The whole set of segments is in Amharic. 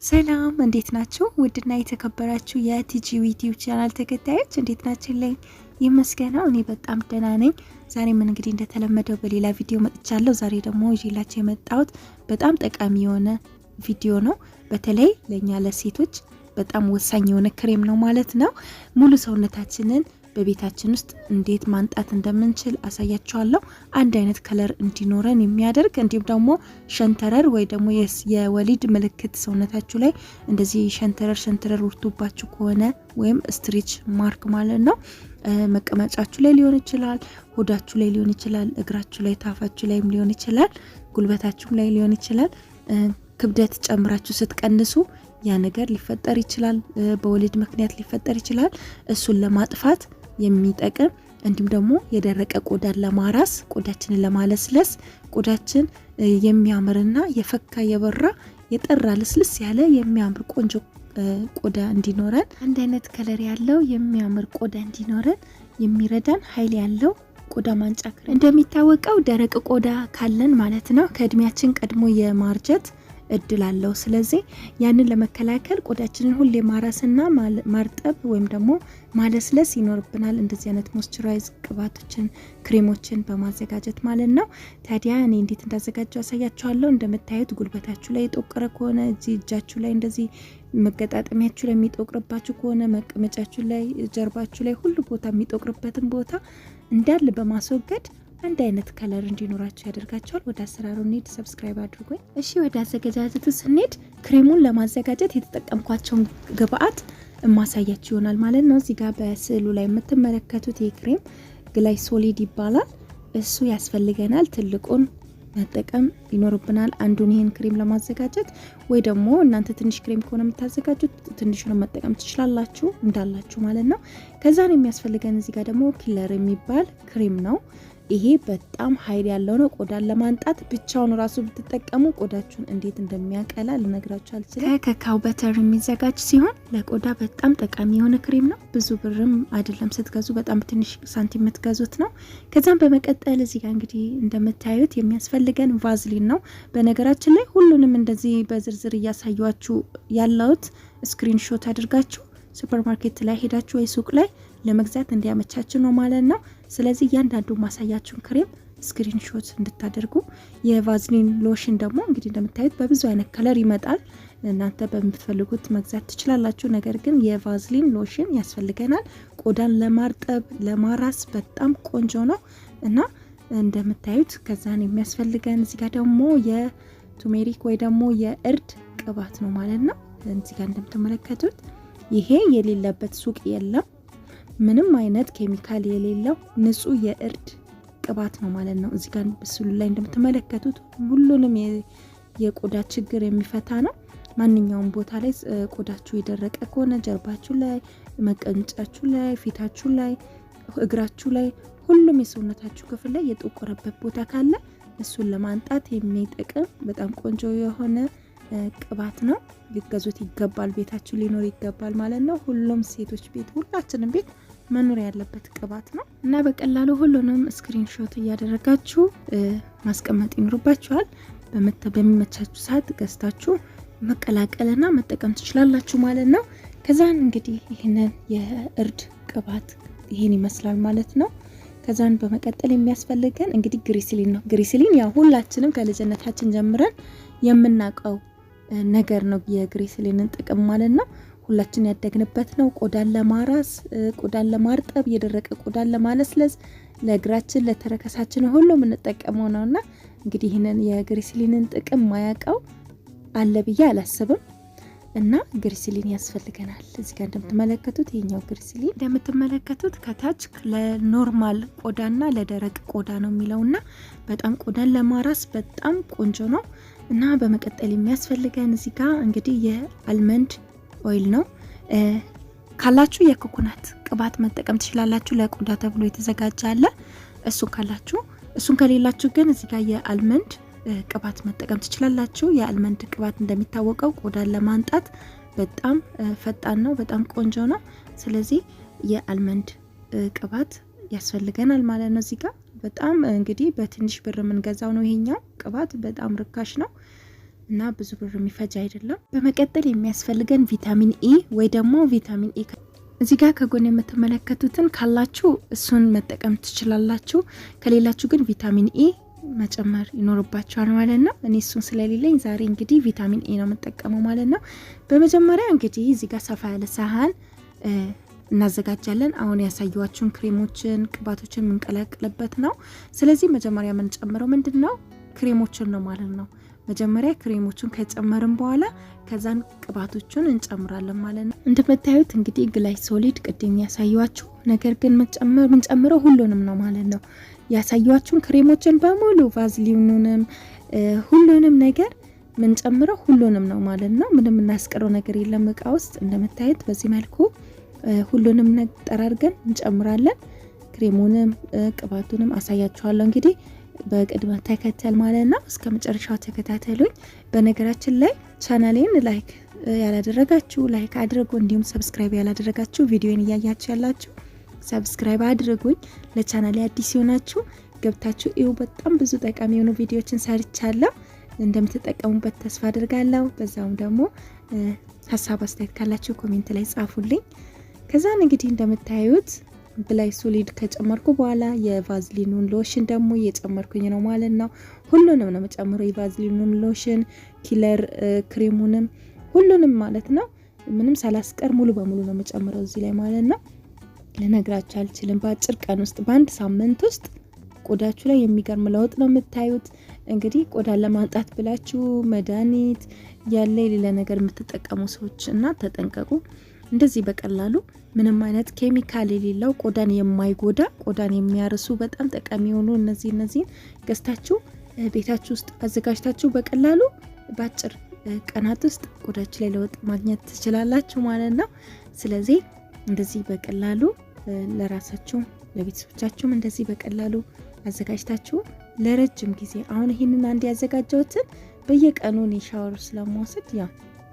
ሰላም እንዴት ናችሁ? ውድና የተከበራችሁ የቲጂ ዩቲዩብ ቻናል ተከታዮች እንዴት ናችሁልኝ? ይመስገነው እኔ በጣም ደህና ነኝ። ዛሬም እንግዲህ እንደተለመደው በሌላ ቪዲዮ መጥቻለሁ። ዛሬ ደግሞ ይዤላችሁ የመጣሁት በጣም ጠቃሚ የሆነ ቪዲዮ ነው። በተለይ ለኛ ለሴቶች በጣም ወሳኝ የሆነ ክሬም ነው ማለት ነው። ሙሉ ሰውነታችንን በቤታችን ውስጥ እንዴት ማንጣት እንደምንችል አሳያችኋለሁ። አንድ አይነት ከለር እንዲኖረን የሚያደርግ እንዲሁም ደግሞ ሸንተረር ወይ ደግሞ የወሊድ ምልክት ሰውነታችሁ ላይ እንደዚህ ሸንተረር ወርቶባችሁ ከሆነ ወይም ስትሬች ማርክ ማለት ነው መቀመጫችሁ ላይ ሊሆን ይችላል፣ ሆዳችሁ ላይ ሊሆን ይችላል፣ እግራችሁ ላይ ታፋችሁ ላይም ሊሆን ይችላል፣ ጉልበታችሁ ላይ ሊሆን ይችላል። ክብደት ጨምራችሁ ስትቀንሱ ያ ነገር ሊፈጠር ይችላል፣ በወሊድ ምክንያት ሊፈጠር ይችላል። እሱን ለማጥፋት የሚጠቅም እንዲሁም ደግሞ የደረቀ ቆዳን ለማራስ ቆዳችንን ለማለስለስ ቆዳችን የሚያምርና የፈካ የበራ የጠራ ልስልስ ያለ የሚያምር ቆንጆ ቆዳ እንዲኖረን አንድ አይነት ከለር ያለው የሚያምር ቆዳ እንዲኖረን የሚረዳን ኃይል ያለው ቆዳ ማንጫ ክሬም። እንደሚታወቀው ደረቅ ቆዳ ካለን ማለት ነው ከእድሜያችን ቀድሞ የማርጀት እድል አለው። ስለዚህ ያንን ለመከላከል ቆዳችንን ሁሌ ማራስና ማርጠብ ወይም ደግሞ ማለስለስ ይኖርብናል። እንደዚህ አይነት ሞይስቸራይዝ ቅባቶችን ክሬሞችን በማዘጋጀት ማለት ነው። ታዲያ እኔ እንዴት እንዳዘጋጀው አሳያችኋለሁ። እንደምታዩት ጉልበታችሁ ላይ የጠቆረ ከሆነ እጃችሁ ላይ እንደዚህ መገጣጠሚያችሁ ላይ የሚጠቁርባችሁ ከሆነ መቀመጫችሁ ላይ ጀርባችሁ ላይ ሁሉ ቦታ የሚጠቁርበትን ቦታ እንዳለ በማስወገድ አንድ አይነት ከለር እንዲኖራችሁ ያደርጋቸዋል። ወደ አሰራሩ እንሂድ። ሰብስክራይብ አድርጉኝ። እሺ ወደ አዘገጃጀቱ ስንሄድ ክሬሙን ለማዘጋጀት የተጠቀምኳቸውን ግብአት ማሳያችሁ ይሆናል ማለት ነው። እዚህ ጋር በስዕሉ ላይ የምትመለከቱት የክሬም ግላይሶሊድ ይባላል። እሱ ያስፈልገናል። ትልቁን መጠቀም ይኖርብናል አንዱን ይሄን ክሬም ለማዘጋጀት፣ ወይ ደግሞ እናንተ ትንሽ ክሬም ከሆነ የምታዘጋጁት ትንሹን መጠቀም ትችላላችሁ እንዳላችሁ ማለት ነው። ከዛን የሚያስፈልገን እዚህ ጋር ደግሞ ኪለር የሚባል ክሬም ነው። ይሄ በጣም ኃይል ያለው ነው። ቆዳን ለማንጣት ብቻውን ራሱ ብትጠቀሙ ቆዳችሁን እንዴት እንደሚያቀላ ልነግራችሁ አልችልም። ከካካው በተር የሚዘጋጅ ሲሆን ለቆዳ በጣም ጠቃሚ የሆነ ክሬም ነው። ብዙ ብርም አይደለም ስትገዙ፣ በጣም ትንሽ ሳንቲም የምትገዙት ነው። ከዛም በመቀጠል እዚህ ጋር እንግዲህ እንደምታዩት የሚያስፈልገን ቫዝሊን ነው። በነገራችን ላይ ሁሉንም እንደዚህ በዝርዝር እያሳያችሁ ያለውት ስክሪንሾት አድርጋችሁ ሱፐርማርኬት ላይ ሄዳችሁ ወይ ሱቅ ላይ ለመግዛት እንዲያመቻችሁ ነው ማለት ነው። ስለዚህ እያንዳንዱ ማሳያችሁን ክሬም ስክሪንሾት እንድታደርጉ። የቫዝሊን ሎሽን ደግሞ እንግዲህ እንደምታዩት በብዙ አይነት ከለር ይመጣል። እናንተ በምትፈልጉት መግዛት ትችላላችሁ። ነገር ግን የቫዝሊን ሎሽን ያስፈልገናል። ቆዳን ለማርጠብ ለማራስ በጣም ቆንጆ ነው እና እንደምታዩት ከዛን የሚያስፈልገን እዚህ ጋር ደግሞ የቱሜሪክ ወይ ደግሞ የእርድ ቅባት ነው ማለት ነው። እዚህ ጋር እንደምትመለከቱት ይሄ የሌለበት ሱቅ የለም። ምንም አይነት ኬሚካል የሌለው ንጹህ የእርድ ቅባት ነው ማለት ነው። እዚህ ጋር በስሉ ላይ እንደምትመለከቱት ሁሉንም የቆዳ ችግር የሚፈታ ነው። ማንኛውም ቦታ ላይ ቆዳችሁ የደረቀ ከሆነ ጀርባችሁ ላይ፣ መቀንጫችሁ ላይ፣ ፊታችሁ ላይ፣ እግራችሁ ላይ ሁሉም የሰውነታችሁ ክፍል ላይ የጠቆረበት ቦታ ካለ እሱን ለማንጣት የሚጠቅም በጣም ቆንጆ የሆነ ቅባት ነው። ሊገዙት ይገባል። ቤታችሁ ሊኖር ይገባል ማለት ነው። ሁሉም ሴቶች ቤት ሁላችንም ቤት መኖር ያለበት ቅባት ነው እና በቀላሉ ሁሉንም ስክሪንሾት እያደረጋችሁ ማስቀመጥ ይኖርባችኋል። በሚመቻችሁ ሰዓት ገዝታችሁ መቀላቀልና መጠቀም ትችላላችሁ ማለት ነው። ከዛን እንግዲህ ይህንን የእርድ ቅባት ይሄን ይመስላል ማለት ነው። ከዛን በመቀጠል የሚያስፈልገን እንግዲህ ግሪሲሊን ነው። ግሪሲሊን ያው ሁላችንም ከልጅነታችን ጀምረን የምናውቀው ነገር ነው። የግሪሲሊንን ጥቅም ማለት ነው ሁላችን ያደግንበት ነው። ቆዳን ለማራስ፣ ቆዳን ለማርጠብ፣ የደረቀ ቆዳን ለማለስለስ፣ ለእግራችን ለተረከሳችን ሁሉ የምንጠቀመው ነውና እንግዲህ ይሄንን የግሪሲሊንን ጥቅም ማያውቀው አለ ብዬ አላስብም እና ግሪሲሊን ያስፈልገናል። እዚህ ጋር እንደምትመለከቱት ይሄኛው ግሪሲሊን እንደምትመለከቱት ከታች ለኖርማል ቆዳና ለደረቅ ቆዳ ነው የሚለውና በጣም ቆዳን ለማራስ በጣም ቆንጆ ነው እና በመቀጠል የሚያስፈልገን እዚህ ጋር እንግዲህ የአልመንድ ኦይል ነው። ካላችሁ የኮኮናት ቅባት መጠቀም ትችላላችሁ። ለቆዳ ተብሎ የተዘጋጀ አለ፣ እሱ ካላችሁ። እሱን ከሌላችሁ ግን እዚህ ጋር የአልመንድ ቅባት መጠቀም ትችላላችሁ። የአልመንድ ቅባት እንደሚታወቀው ቆዳን ለማንጣት በጣም ፈጣን ነው፣ በጣም ቆንጆ ነው። ስለዚህ የአልመንድ ቅባት ያስፈልገናል ማለት ነው። እዚህ ጋር በጣም እንግዲህ በትንሽ ብር የምንገዛው ነው። ይሄኛው ቅባት በጣም ርካሽ ነው። እና ብዙ ብር የሚፈጅ አይደለም። በመቀጠል የሚያስፈልገን ቪታሚን ኢ ወይ ደግሞ ቪታሚን ኢ እዚህ ጋር ከጎን የምትመለከቱትን ካላችሁ እሱን መጠቀም ትችላላችሁ። ከሌላችሁ ግን ቪታሚን ኢ መጨመር ይኖርባችኋል ማለት ነው። እኔ እሱን ስለሌለኝ ዛሬ እንግዲህ ቪታሚን ኢ ነው የምጠቀመው ማለት ነው። በመጀመሪያ እንግዲህ እዚህ ጋር ሰፋ ያለ ሳህን እናዘጋጃለን። አሁን ያሳየዋችሁን ክሬሞችን ቅባቶችን የምንቀላቅልበት ነው። ስለዚህ መጀመሪያ የምንጨምረው ምንድነው ክሬሞችን ነው ማለት ነው። መጀመሪያ ክሬሞችን ከጨመርን በኋላ ከዛን ቅባቶችን እንጨምራለን ማለት ነው። እንደምታዩት እንግዲህ ግላይሶሊድ ቅድም ያሳየዋችሁ ነገር ግን ምንጨምረው ሁሉንም ነው ማለት ነው። ያሳየዋችሁን ክሬሞችን በሙሉ ቫዝሊኑንም ሁሉንም ነገር ምንጨምረው ሁሉንም ነው ማለት ነው። ምንም እናስቀረው ነገር የለም። እቃ ውስጥ እንደምታዩት በዚህ መልኩ ሁሉንም ጠራርገን እንጨምራለን። ክሬሙንም ቅባቱንም አሳያችኋለሁ እንግዲህ በቅድመ ተከተል ማለት ነው። እስከ መጨረሻው ተከታተሉኝ። በነገራችን ላይ ቻናሌን ላይክ ያላደረጋችሁ ላይክ አድርጉ። እንዲሁም ሰብስክራይብ ያላደረጋችሁ ቪዲዮን እያያችሁ ያላችሁ ሰብስክራይብ አድርጉኝ። ለቻናሌ አዲስ ሆናችሁ ገብታችሁ እዩ። በጣም ብዙ ጠቃሚ የሆኑ ቪዲዮችን ሰርቻለሁ። እንደምትጠቀሙበት ተስፋ አድርጋለሁ። በዛውም ደግሞ ሀሳብ አስተያየት ካላችሁ ኮሜንት ላይ ጻፉልኝ። ከዛን እንግዲህ እንደምታዩት ግላይሶሊድ ከጨመርኩ በኋላ የቫዝሊኑን ሎሽን ደግሞ እየጨመርኩኝ ነው ማለት ነው። ሁሉንም ነው መጨመረው፣ የቫዝሊኑን ሎሽን፣ ኪለር ክሬሙንም ሁሉንም ማለት ነው። ምንም ሳላስቀር ሙሉ በሙሉ ነው መጨመረው እዚህ ላይ ማለት ነው። ልነግራችሁ አልችልም። በአጭር ቀን ውስጥ በአንድ ሳምንት ውስጥ ቆዳችሁ ላይ የሚገርም ለውጥ ነው የምታዩት። እንግዲህ ቆዳን ለማንጣት ብላችሁ መድኃኒት ያለ የሌላ ነገር የምትጠቀሙ ሰዎች እና ተጠንቀቁ። እንደዚህ በቀላሉ ምንም አይነት ኬሚካል የሌለው ቆዳን የማይጎዳ ቆዳን የሚያርሱ በጣም ጠቃሚ የሆኑ እነዚህን ገዝታችሁ ቤታችሁ ውስጥ አዘጋጅታችሁ በቀላሉ በአጭር ቀናት ውስጥ ቆዳችሁ ላይ ለውጥ ማግኘት ትችላላችሁ ማለት ነው። ስለዚህ እንደዚህ በቀላሉ ለራሳችሁ ለቤተሰቦቻችሁም እንደዚህ በቀላሉ አዘጋጅታችሁ ለረጅም ጊዜ አሁን ይሄንን አንድ ያዘጋጀሁትን በየቀኑ እኔ ሻወር ስለምወስድ ያ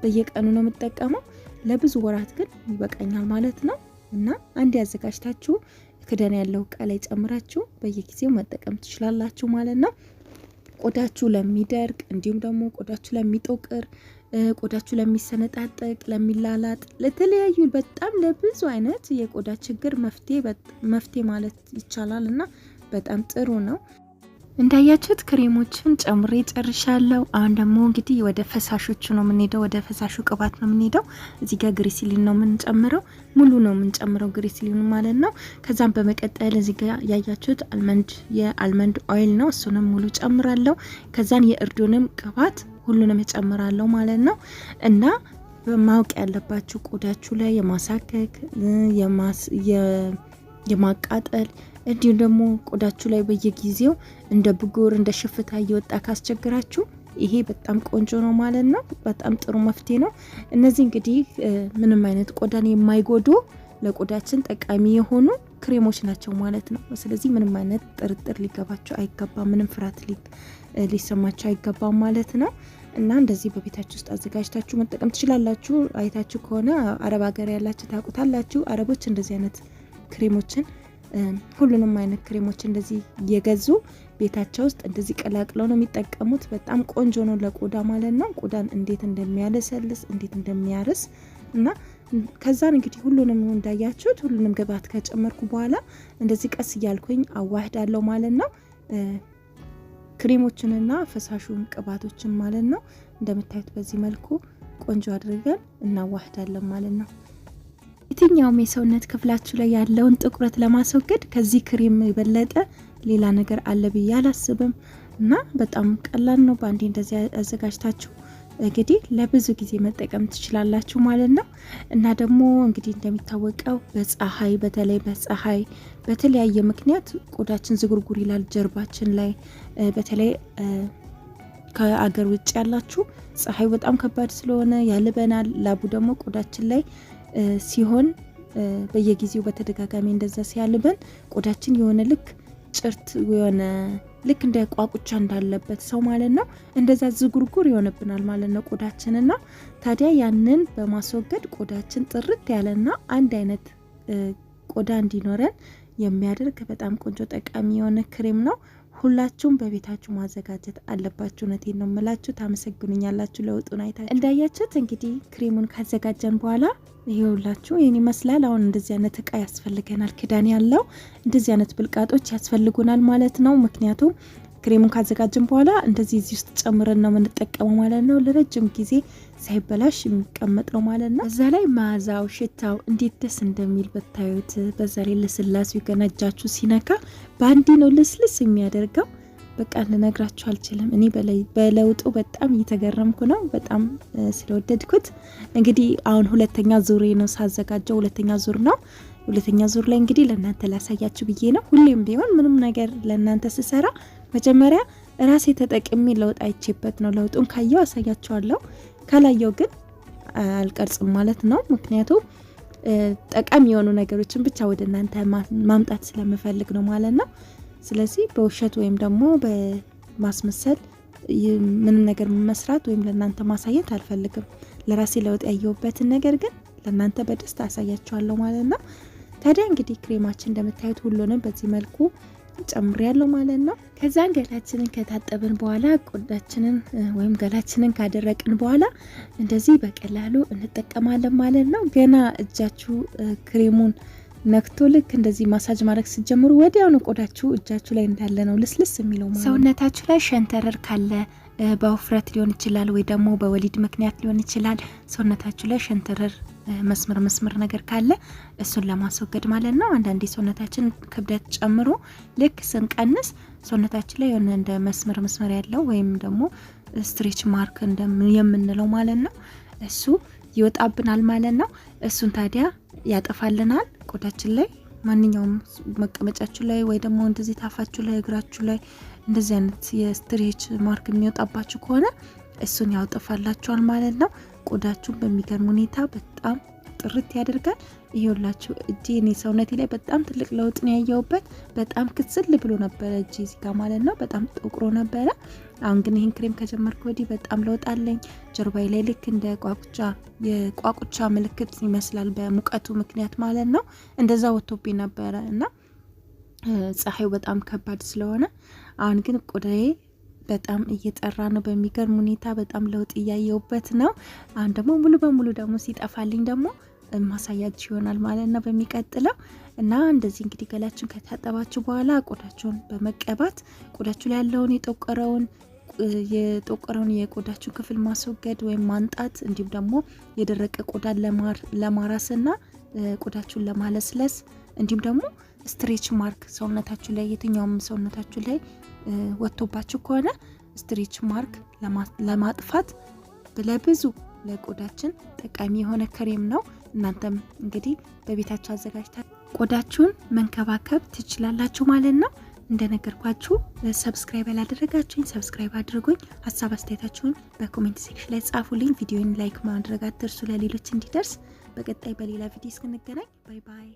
በየቀኑ ነው የምጠቀመው። ለብዙ ወራት ግን ይበቃኛል ማለት ነው። እና አንድ ያዘጋጅታችሁ ክዳን ያለው እቃ ላይ ጨምራችሁ በየጊዜው መጠቀም ትችላላችሁ ማለት ነው። ቆዳችሁ ለሚደርቅ እንዲሁም ደግሞ ቆዳችሁ ለሚጦቅር፣ ቆዳችሁ ለሚሰነጣጠቅ፣ ለሚላላጥ፣ ለተለያዩ በጣም ለብዙ አይነት የቆዳ ችግር መፍትሄ ማለት ይቻላል እና በጣም ጥሩ ነው። እንዳያችሁት ክሬሞችን ጨምሬ ጨርሻለሁ። አሁን ደግሞ እንግዲህ ወደ ፈሳሾቹ ነው የምንሄደው። ወደ ፈሳሹ ቅባት ነው የምንሄደው። እዚህ ጋር ግሪሲሊን ነው የምንጨምረው፣ ሙሉ ነው የምንጨምረው ግሪሲሊን ማለት ነው። ከዛም በመቀጠል እዚህ ጋር ያያችሁት የአልመንድ ኦይል ነው፣ እሱንም ሙሉ ጨምራለሁ። ከዛን የእርዱንም ቅባት ሁሉንም እጨምራለሁ ማለት ነው። እና ማወቅ ያለባችሁ ቆዳችሁ ላይ የማሳከክ የማቃጠል እንዲሁም ደግሞ ቆዳችሁ ላይ በየጊዜው እንደ ብጉር እንደ ሽፍታ እየወጣ ካስቸግራችሁ ይሄ በጣም ቆንጆ ነው ማለት ነው። በጣም ጥሩ መፍትሄ ነው። እነዚህ እንግዲህ ምንም አይነት ቆዳን የማይጎዱ ለቆዳችን ጠቃሚ የሆኑ ክሬሞች ናቸው ማለት ነው። ስለዚህ ምንም አይነት ጥርጥር ሊገባቸው አይገባም፣ ምንም ፍርሃት ሊሰማቸው አይገባም ማለት ነው። እና እንደዚህ በቤታችሁ ውስጥ አዘጋጅታችሁ መጠቀም ትችላላችሁ። አይታችሁ ከሆነ አረብ ሀገር ያላችሁ ታውቁታላችሁ። አረቦች እንደዚህ አይነት ክሬሞችን ሁሉንም አይነት ክሬሞች እንደዚህ እየገዙ ቤታቸው ውስጥ እንደዚህ ቀላቅለው ነው የሚጠቀሙት። በጣም ቆንጆ ነው ለቆዳ ማለት ነው። ቆዳን እንዴት እንደሚያለሰልስ እንዴት እንደሚያርስ እና ከዛን እንግዲህ ሁሉንም እንዳያችሁት ሁሉንም ግብአት ከጨመርኩ በኋላ እንደዚህ ቀስ እያልኩኝ አዋህዳለሁ ማለት ነው። ክሬሞችንና ፈሳሹን ቅባቶችን ማለት ነው። እንደምታዩት በዚህ መልኩ ቆንጆ አድርገን እናዋህዳለን ማለት ነው። የትኛውም የሰውነት ክፍላችሁ ላይ ያለውን ጥቁረት ለማስወገድ ከዚህ ክሬም የበለጠ ሌላ ነገር አለ ብዬ አላስብም እና በጣም ቀላል ነው። በአንዴ እንደዚህ አዘጋጅታችሁ እንግዲህ ለብዙ ጊዜ መጠቀም ትችላላችሁ ማለት ነው። እና ደግሞ እንግዲህ እንደሚታወቀው በፀሐይ በተለይ በፀሐይ በተለያየ ምክንያት ቆዳችን ዝጉርጉር ይላል ጀርባችን ላይ በተለይ ከአገር ውጭ ያላችሁ ፀሐይ በጣም ከባድ ስለሆነ ያልበናል። ላቡ ደግሞ ቆዳችን ላይ ሲሆን በየጊዜው በተደጋጋሚ እንደዛ ሲያልበን ቆዳችን የሆነ ልክ ጭርት የሆነ ልክ እንደ ቋቁቻ እንዳለበት ሰው ማለት ነው እንደዛ ዝጉርጉር ይሆንብናል ማለት ነው ቆዳችንና ታዲያ ያንን በማስወገድ ቆዳችን ጥርት ያለና አንድ አይነት ቆዳ እንዲኖረን የሚያደርግ በጣም ቆንጆ ጠቃሚ የሆነ ክሬም ነው። ሁላችሁም በቤታችሁ ማዘጋጀት አለባችሁ። እውነቴን ነው የምላችሁ። ታመሰግኑኛላችሁ ለውጡን አይታችሁ። እንዳያችሁት እንግዲህ ክሬሙን ካዘጋጀን በኋላ ይኸውላችሁ ይሄን ይመስላል። አሁን እንደዚህ አይነት እቃ ያስፈልገናል፣ ክዳን ያለው እንደዚህ አይነት ብልቃጦች ያስፈልጉናል ማለት ነው። ምክንያቱም ክሬሙን ካዘጋጀን በኋላ እንደዚህ እዚህ ውስጥ ጨምረን ነው የምንጠቀመው ማለት ነው። ለረጅም ጊዜ ሳይበላሽ የሚቀመጥ ነው ማለት ነው። በዛ ላይ መዓዛው፣ ሽታው እንዴት ደስ እንደሚል በታዩት። በዛ ላይ ለስላሴው ገና እጃችሁ ሲነካ ባንዲ ነው ልስልስ የሚያደርገው። በቃ ልነግራችሁ አልችልም። እኔ በለውጡ በጣም እየተገረምኩ ነው፣ በጣም ስለወደድኩት። እንግዲህ አሁን ሁለተኛ ዙር ነው ሳዘጋጀው፣ ሁለተኛ ዙር ነው። ሁለተኛ ዙር ላይ እንግዲህ ለእናንተ ላሳያችሁ ብዬ ነው። ሁሌም ቢሆን ምንም ነገር ለእናንተ ስሰራ መጀመሪያ ራሴ ተጠቅሜ ለውጥ አይቼበት ነው። ለውጡን ካየው አሳያችኋለሁ፣ ካላየው ግን አልቀርጽም ማለት ነው። ምክንያቱም ጠቃሚ የሆኑ ነገሮችን ብቻ ወደ እናንተ ማምጣት ስለምፈልግ ነው ማለት ነው። ስለዚህ በውሸት ወይም ደግሞ በማስመሰል ምንም ነገር መስራት ወይም ለእናንተ ማሳየት አልፈልግም። ለራሴ ለውጥ ያየሁበትን ነገር ግን ለእናንተ በደስታ አሳያችኋለሁ ማለት ነው። ታዲያ እንግዲህ ክሬማችን እንደምታዩት ሁሉንም በዚህ መልኩ ጨምሬያለሁ ማለት ነው። ከዛን ገላችንን ከታጠብን በኋላ ቆዳችንን ወይም ገላችንን ካደረቅን በኋላ እንደዚህ በቀላሉ እንጠቀማለን ማለት ነው። ገና እጃችሁ ክሬሙን ነክቶ ልክ እንደዚህ ማሳጅ ማድረግ ሲጀምሩ ወዲያውኑ ቆዳችሁ እጃችሁ ላይ እንዳለ ነው ልስልስ የሚለው ማለት ነው። ሰውነታችሁ ላይ ሸንተረር ካለ በውፍረት ሊሆን ይችላል ወይ ደግሞ በወሊድ ምክንያት ሊሆን ይችላል። ሰውነታችሁ ላይ ሸንተረር መስመር ነገር ካለ እሱን ለማስወገድ ማለት ነው። አንዳንዴ ሰውነታችን ክብደት ጨምሮ ልክ ስንቀንስ ሰውነታችን ላይ የሆነ እንደ መስመር ያለው ወይም ደግሞ ስትሬች ማርክ የምንለው ማለት ነው እሱ ይወጣብናል ማለት ነው። እሱን ታዲያ ያጠፋልናል ቆዳችን ላይ ማንኛውም መቀመጫችሁ ላይ ወይ ደግሞ እንደዚህ ታፋችሁ ላይ እግራችሁ ላይ እንደዚህ አይነት የስትሬች ማርክ የሚወጣባችሁ ከሆነ እሱን ያውጣፋላችኋል ማለት ነው። ቆዳችሁን በሚገርም ሁኔታ በጣም ጥርት ያደርጋል። ይሄውላችሁ እጄ እኔ ሰውነቴ ላይ በጣም ትልቅ ለውጥ ነው ያየሁበት። በጣም ክስል ብሎ ነበር እጄ እዚህ ጋር ማለት ነው። በጣም ጠቁሮ ነበረ። አሁን ግን ይሄን ክሬም ከጀመርኩ ወዲህ በጣም ለውጥ አለኝ። ጀርባዬ ላይ ልክ እንደ የቋቁቻ ምልክት ይመስላል በሙቀቱ ምክንያት ማለት ነው። እንደዛ ወጥቶብኝ ነበረ እና ፀሐዩ በጣም ከባድ ስለሆነ አሁን ግን ቆዳዬ በጣም እየጠራ ነው በሚገርም ሁኔታ። በጣም ለውጥ እያየሁበት ነው። አሁን ደግሞ ሙሉ በሙሉ ደግሞ ሲጠፋልኝ ደግሞ ማሳያችሁ ይሆናል ማለት ነው በሚቀጥለው። እና እንደዚህ እንግዲህ ገላችሁን ከታጠባችሁ በኋላ ቆዳችሁን በመቀባት ቆዳችሁ ላይ ያለውን የጠቆረውን የቆዳችሁ ክፍል ማስወገድ ወይም ማንጣት፣ እንዲሁም ደግሞ የደረቀ ቆዳን ለማራስና ቆዳችሁን ለማለስለስ፣ እንዲሁም ደግሞ ስትሬች ማርክ ሰውነታችሁ ላይ የትኛውም ሰውነታችሁ ላይ ወጥቶባችሁ ከሆነ ስትሬች ማርክ ለማጥፋት ለብዙ ለቆዳችን ጠቃሚ የሆነ ክሬም ነው። እናንተም እንግዲህ በቤታችሁ አዘጋጅታችሁ ቆዳችሁን መንከባከብ ትችላላችሁ ማለት ነው። እንደነገርኳችሁ ሰብስክራይብ ያላደረጋችሁኝ ሰብስክራይብ አድርጉኝ። ሀሳብ አስተያየታችሁን በኮሜንት ሴክሽን ላይ ጻፉልኝ። ቪዲዮን ላይክ ማድረግ አትርሱ ለሌሎች እንዲደርስ። በቀጣይ በሌላ ቪዲዮ እስክንገናኝ ባይ ባይ።